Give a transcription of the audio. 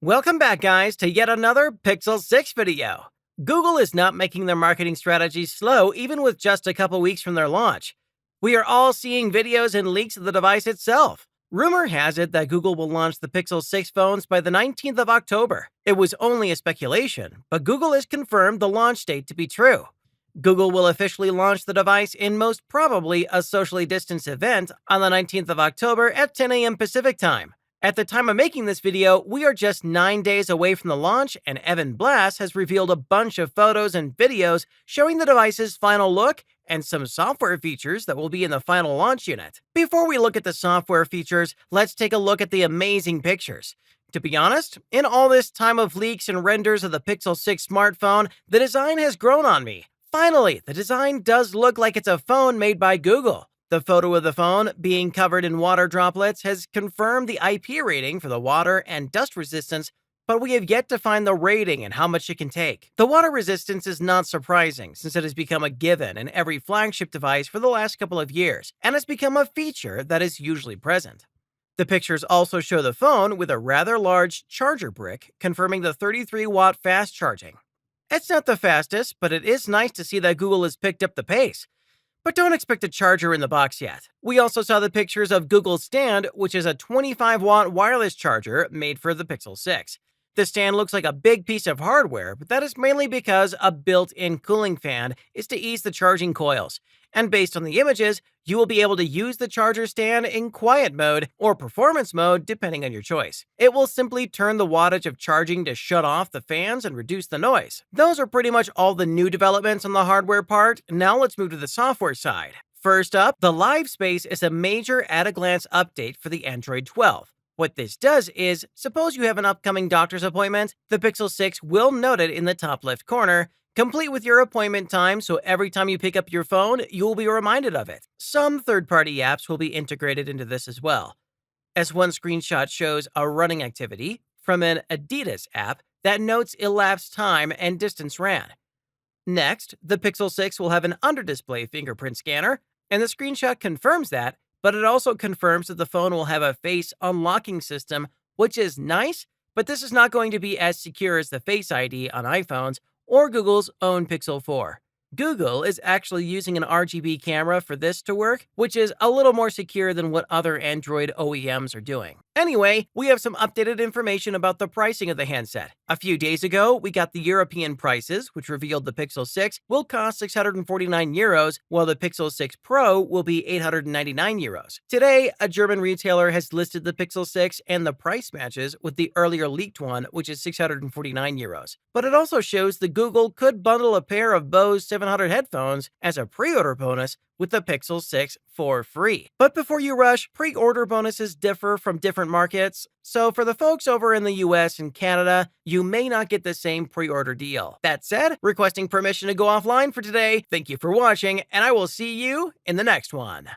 Welcome back, guys, to yet another Pixel 6 video. Google is not making their marketing strategies slow even with just a couple weeks from their launch. We are all seeing videos and leaks of the device itself. Rumor has it that Google will launch the Pixel 6 phones by the 19th of October. It was only a speculation, but Google has confirmed the launch date to be true. Google will officially launch the device in most probably a socially distanced event on the 19th of October at 10 a.m. Pacific time. At the time of making this video, we are just 9 days away from the launch, and Evan Blass has revealed a bunch of photos and videos showing the device's final look and some software features that will be in the final launch unit. Before we look at the software features, let's take a look at the amazing pictures. To be honest, in all this time of leaks and renders of the Pixel 6 smartphone, the design has grown on me. Finally, the design does look like it's a phone made by Google. The photo of the phone, being covered in water droplets, has confirmed the IP rating for the water and dust resistance, but we have yet to find the rating and how much it can take. The water resistance is not surprising, since it has become a given in every flagship device for the last couple of years, and has become a feature that is usually present. The pictures also show the phone with a rather large charger brick, confirming the 33-watt fast charging. It's not the fastest, but it is nice to see that Google has picked up the pace. But don't expect a charger in the box yet. We also saw the pictures of Google's stand, which is a 25-watt wireless charger made for the Pixel 6. The stand looks like a big piece of hardware, but that is mainly because a built-in cooling fan is to ease the charging coils. And based on the images, you will be able to use the charger stand in quiet mode or performance mode depending on your choice. It will simply turn the wattage of charging to shut off the fans and reduce the noise. Those are pretty much all the new developments on the hardware part. Now let's move to the software side. First up, the Live Space is a major at-a-glance update for the Android 12. What this does is, suppose you have an upcoming doctor's appointment, the Pixel 6 will note it in the top left corner, complete with your appointment time, so every time you pick up your phone, you will be reminded of it. Some third-party apps will be integrated into this as well. As one screenshot shows a running activity from an Adidas app that notes elapsed time and distance ran. Next, the Pixel 6 will have an under-display fingerprint scanner, and the screenshot confirms that, but it also confirms that the phone will have a face unlocking system, which is nice, but this is not going to be as secure as the Face ID on iPhones or Google's own Pixel 4. Google is actually using an RGB camera for this to work, which is a little more secure than what other Android OEMs are doing. Anyway, we have some updated information about the pricing of the handset. A few days ago, we got the European prices, which revealed the Pixel 6 will cost €649, while the Pixel 6 Pro will be €899. Today, a German retailer has listed the Pixel 6 and the price matches with the earlier leaked one, which is €649. But it also shows that Google could bundle a pair of Bose 700 headphones as a pre-order bonus with the Pixel 6 for free. But before you rush, pre-order bonuses differ from different markets, so for the folks over in the US and Canada, you may not get the same pre-order deal. That said, requesting permission to go offline for today, thank you for watching, and I will see you in the next one.